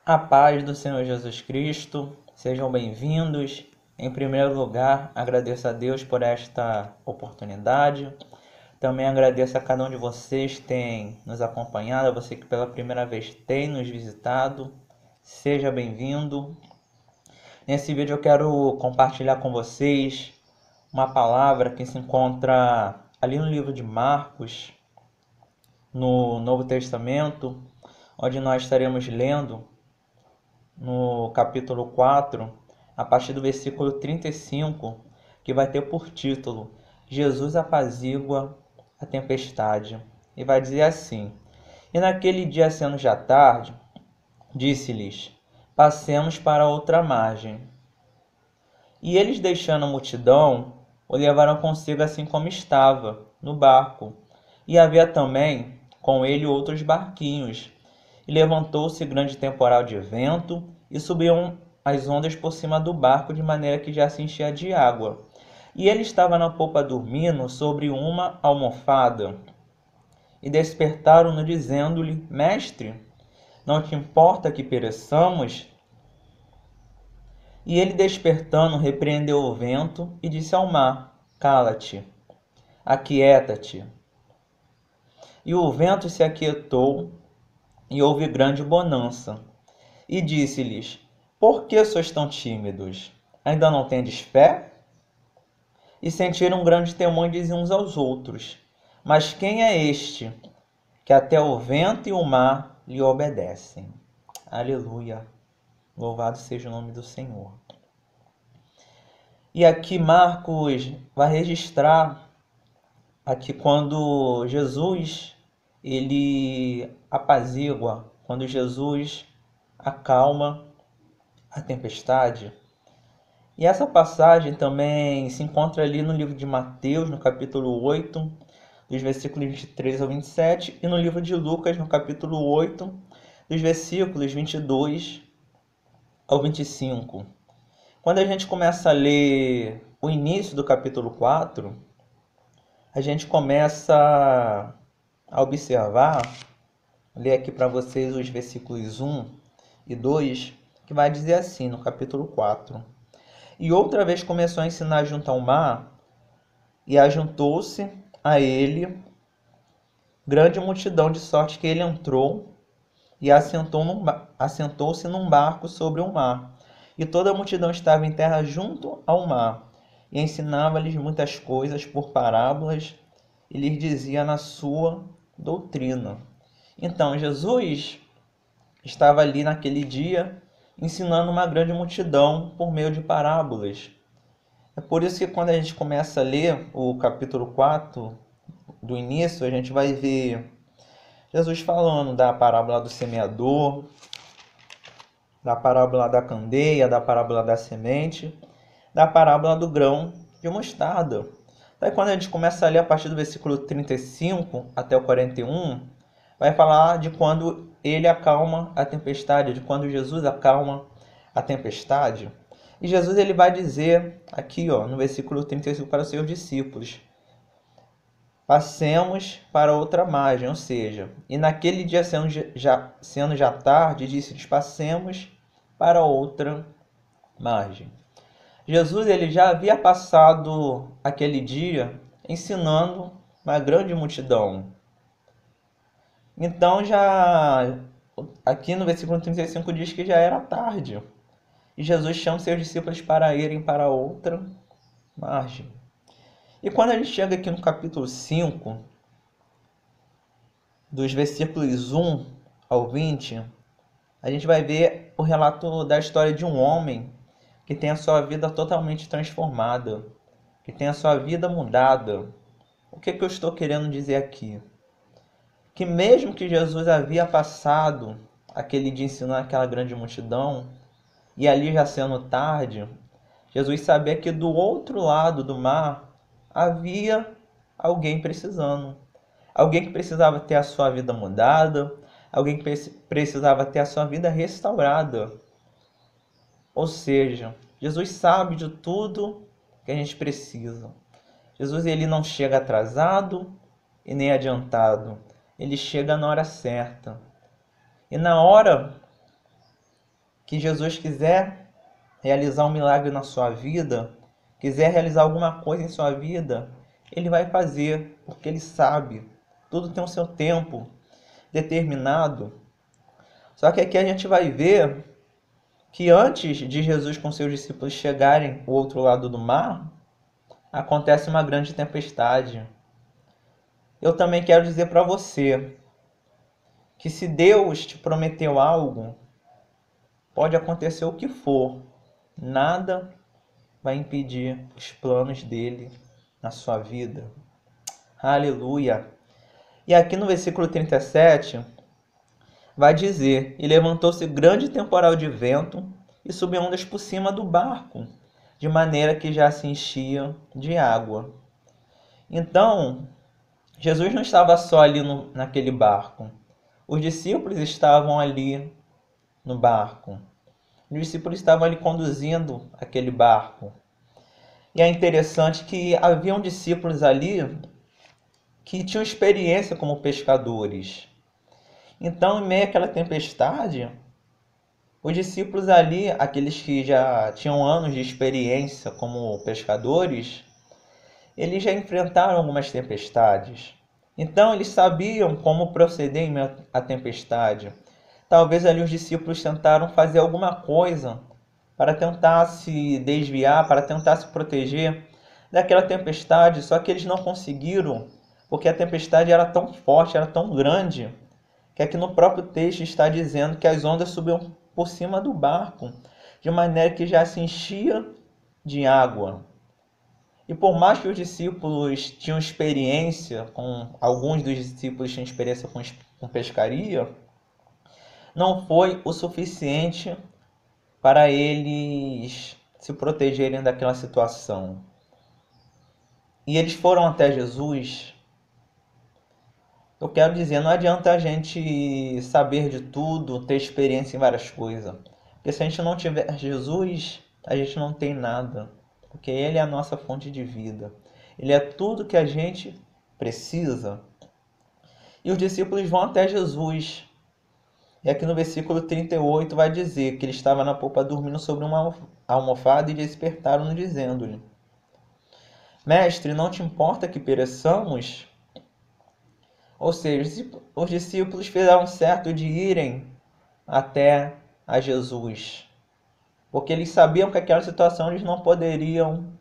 A paz do Senhor Jesus Cristo, sejam bem-vindos. Em primeiro lugar, agradeço a Deus por esta oportunidade. Também agradeço a cada um de vocês que tem nos acompanhado, a você que pela primeira vez tem nos visitado. Seja bem-vindo. Nesse vídeo eu quero compartilhar com vocês uma palavra que se encontra ali no livro de Marcos, no Novo Testamento, onde nós estaremos lendo no capítulo 4, a partir do versículo 35, que vai ter por título Jesus apazigua a tempestade. E vai dizer assim: E naquele dia, sendo já tarde, disse-lhes: Passemos para outra margem. E eles, deixando a multidão, o levaram consigo assim como estava, no barco. E havia também com ele outros barquinhos. E levantou-se grande temporal de vento, e subiam as ondas por cima do barco, de maneira que já se enchia de água. E ele estava na popa dormindo sobre uma almofada. E despertaram-no, dizendo-lhe: Mestre, não te importa que pereçamos? E ele, despertando, repreendeu o vento e disse ao mar: Cala-te, aquieta-te. E o vento se aquietou, e houve grande bonança. E disse-lhes: Por que sois tão tímidos? Ainda não tendes fé? E sentiram um grande temor e diziam uns aos outros: Mas quem é este, que até o vento e o mar lhe obedecem? Aleluia! Louvado seja o nome do Senhor. E aqui Marcos vai registrar aqui quando Jesus ele apazigua, quando Jesus acalma a tempestade. E essa passagem também se encontra ali no livro de Mateus, no capítulo 8, dos versículos 23 ao 27, e no livro de Lucas, no capítulo 8, dos versículos 22 ao 25. Quando a gente começa a ler o início do capítulo 4, a gente começa a observar, ler aqui para vocês os versículos 1 e 2, que vai dizer assim no capítulo 4. E outra vez começou a ensinar junto ao mar, e ajuntou-se a ele grande multidão, de sorte que ele entrou e assentou-se num barco sobre o mar. E toda a multidão estava em terra junto ao mar, e ensinava-lhes muitas coisas por parábolas, e lhes dizia na sua doutrina. Então Jesus estava ali naquele dia ensinando uma grande multidão por meio de parábolas. É por isso que quando a gente começa a ler o capítulo 4, do início, a gente vai ver Jesus falando da parábola do semeador, da parábola da candeia, da parábola da semente, da parábola do grão de mostarda. Daí quando a gente começa a ler a partir do versículo 35 até o 41, vai falar de quando ele acalma a tempestade, de quando Jesus acalma a tempestade. E Jesus ele vai dizer aqui, no versículo 35 para os seus discípulos: Passemos para outra margem, ou seja, e naquele dia sendo já tarde, disse-lhes: Passemos para outra margem. Jesus ele já havia passado aquele dia ensinando uma grande multidão. Então já aqui no versículo 35 diz que já era tarde. E Jesus chama seus discípulos para irem para outra margem. E quando a gente chega aqui no capítulo 5, dos versículos 1 ao 20, a gente vai ver o relato da história de um homem que tem a sua vida totalmente transformada, que tem a sua vida mudada. O que eu estou querendo dizer aqui? Que mesmo que Jesus havia passado aquele dia ensinando aquela grande multidão, e ali já sendo tarde, Jesus sabia que do outro lado do mar havia alguém precisando. Alguém que precisava ter a sua vida mudada, alguém que precisava ter a sua vida restaurada. Ou seja, Jesus sabe de tudo que a gente precisa. Jesus ele não chega atrasado e nem adiantado. Ele chega na hora certa. E na hora que Jesus quiser realizar um milagre na sua vida, quiser realizar alguma coisa em sua vida, Ele vai fazer, porque Ele sabe. Tudo tem o seu tempo determinado. Só que aqui a gente vai ver que antes de Jesus com seus discípulos chegarem ao outro lado do mar, acontece uma grande tempestade. Eu também quero dizer para você que se Deus te prometeu algo, pode acontecer o que for, nada vai impedir os planos dele na sua vida. Aleluia! E aqui no versículo 37 vai dizer: E levantou-se grande temporal de vento e subiu ondas por cima do barco, de maneira que já se enchia de água. Então, Jesus não estava só ali naquele barco. Os discípulos estavam ali no barco. Os discípulos estavam ali conduzindo aquele barco. E é interessante que haviam discípulos ali que tinham experiência como pescadores. Então, em meio àquela tempestade, os discípulos ali, aqueles que já tinham anos de experiência como pescadores, eles já enfrentaram algumas tempestades. Então, eles sabiam como proceder em meio à tempestade. Talvez ali os discípulos tentaram fazer alguma coisa para tentar se desviar, para tentar se proteger daquela tempestade, só que eles não conseguiram, porque a tempestade era tão forte, era tão grande, que aqui no próprio texto está dizendo que as ondas subiam por cima do barco, de maneira que já se enchia de água. E por mais que os discípulos tinham experiência, alguns dos discípulos tinham experiência com pescaria, não foi o suficiente para eles se protegerem daquela situação. E eles foram até Jesus. Eu quero dizer, não adianta a gente saber de tudo, ter experiência em várias coisas. Porque se a gente não tiver Jesus, a gente não tem nada. Porque Ele é a nossa fonte de vida. Ele é tudo que a gente precisa. E os discípulos vão até Jesus. E aqui no versículo 38 vai dizer que ele estava na popa dormindo sobre uma almofada e despertaram-no dizendo-lhe: Mestre, não te importa que pereçamos? Ou seja, os discípulos fizeram certo de irem até a Jesus, porque eles sabiam que aquela situação eles não poderiam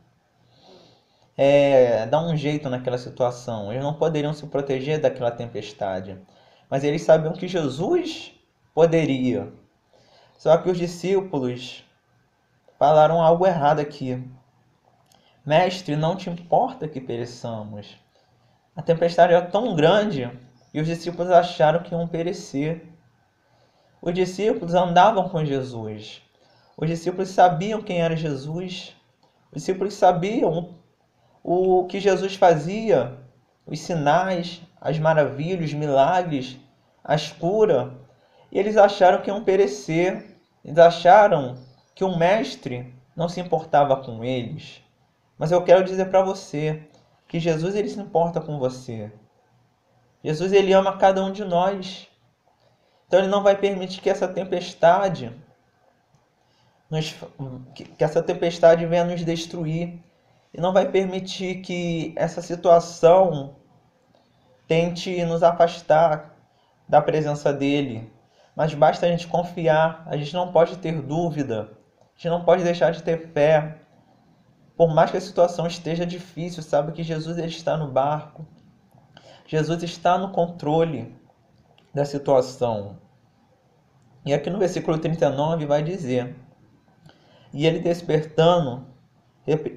dar um jeito naquela situação, eles não poderiam se proteger daquela tempestade, mas eles sabiam que Jesus poderia. Só que os discípulos falaram algo errado aqui. Mestre, não te importa que pereçamos? A tempestade era tão grande e os discípulos acharam que iam perecer. Os discípulos andavam com Jesus. Os discípulos sabiam quem era Jesus. Os discípulos sabiam o que Jesus fazia, os sinais, as maravilhas, os milagres, as curas. E eles acharam que iam perecer. Eles acharam que o Mestre não se importava com eles. Mas eu quero dizer para você que Jesus ele se importa com você. Jesus ele ama cada um de nós. Então ele não vai permitir que essa tempestade venha nos destruir. E não vai permitir que essa situação tente nos afastar da presença dele. Mas basta a gente confiar, a gente não pode ter dúvida, a gente não pode deixar de ter fé. Por mais que a situação esteja difícil, sabe que Jesus ele está no barco. Jesus está no controle da situação. E aqui no versículo 39 vai dizer: E ele despertando,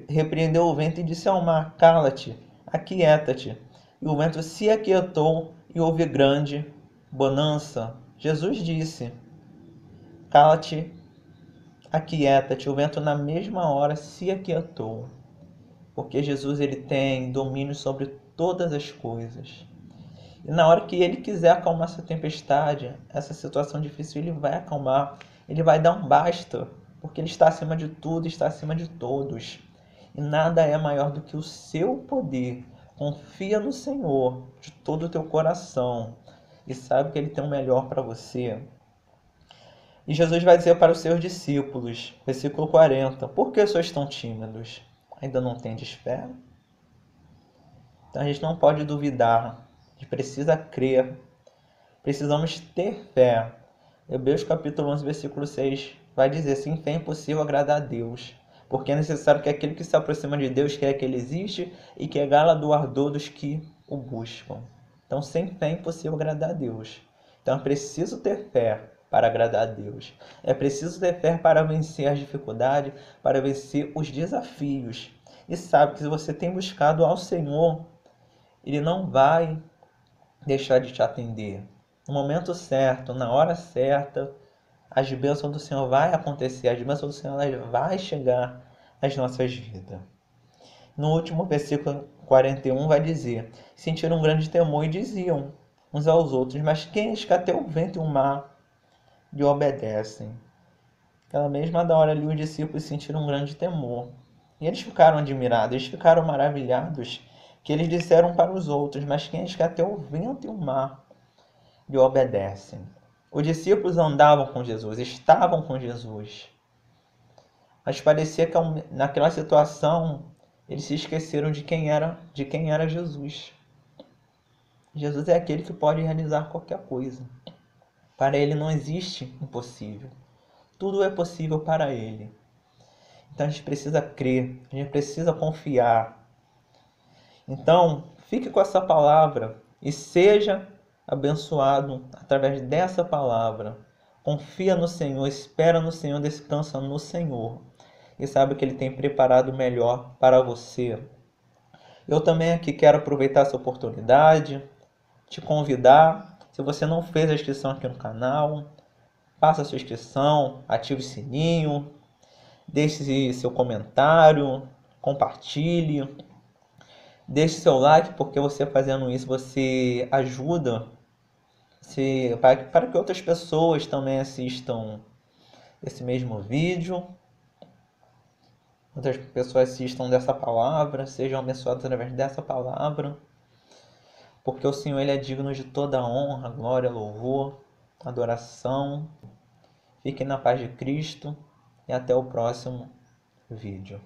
repreendeu o vento e disse ao mar: Cala-te, aquieta-te. E o vento se aquietou e houve grande bonança. Jesus disse: Cala-te, aquieta-te. O vento na mesma hora se aquietou. Porque Jesus ele tem domínio sobre todas as coisas. E na hora que ele quiser acalmar essa tempestade, essa situação difícil, ele vai acalmar. Ele vai dar um basta. Porque ele está acima de tudo, está acima de todos. E nada é maior do que o seu poder. Confia no Senhor de todo o teu coração. E sabe que ele tem o melhor para você. E Jesus vai dizer para os seus discípulos, versículo 40, por que sois tão tímidos? Ainda não tendes fé? Então a gente não pode duvidar, a gente precisa crer, precisamos ter fé. Hebreus capítulo 11, versículo 6 vai dizer, sem fé é impossível agradar a Deus, porque é necessário que aquele que se aproxima de Deus creia que Ele existe e que é galardoador dos que o buscam. Então sem fé é impossível agradar a Deus. Então é preciso ter fé para agradar a Deus. É preciso ter fé para vencer as dificuldades, para vencer os desafios. E sabe que se você tem buscado ao Senhor, Ele não vai deixar de te atender. No momento certo, na hora certa, as bênçãos do Senhor vai acontecer, as bênçãos do Senhor vai chegar nas nossas vidas. No último versículo 41 vai dizer, sentiram um grande temor e diziam uns aos outros, mas quem que até o vento e o mar lhe obedecem? Aquela mesma hora ali os discípulos sentiram um grande temor. E eles ficaram admirados, eles ficaram maravilhados, que eles disseram para os outros, mas quem que até o vento e o mar lhe obedecem? Os discípulos andavam com Jesus, estavam com Jesus. Mas parecia que naquela situação eles se esqueceram de quem era Jesus. Jesus é aquele que pode realizar qualquer coisa. Para ele não existe impossível. Tudo é possível para ele. Então a gente precisa crer, a gente precisa confiar. Então, fique com essa palavra e seja abençoado através dessa palavra. Confia no Senhor, espera no Senhor, descansa no Senhor. E sabe que Ele tem preparado o melhor para você. Eu também aqui quero aproveitar essa oportunidade, te convidar. Se você não fez a inscrição aqui no canal, faça a sua inscrição, ative o sininho, deixe seu comentário, compartilhe, deixe seu like, porque você fazendo isso, você ajuda para que outras pessoas também assistam esse mesmo vídeo. Outras pessoas assistam dessa palavra, sejam abençoadas através dessa palavra, porque o Senhor Ele é digno de toda honra, glória, louvor, adoração. Fiquem na paz de Cristo e até o próximo vídeo.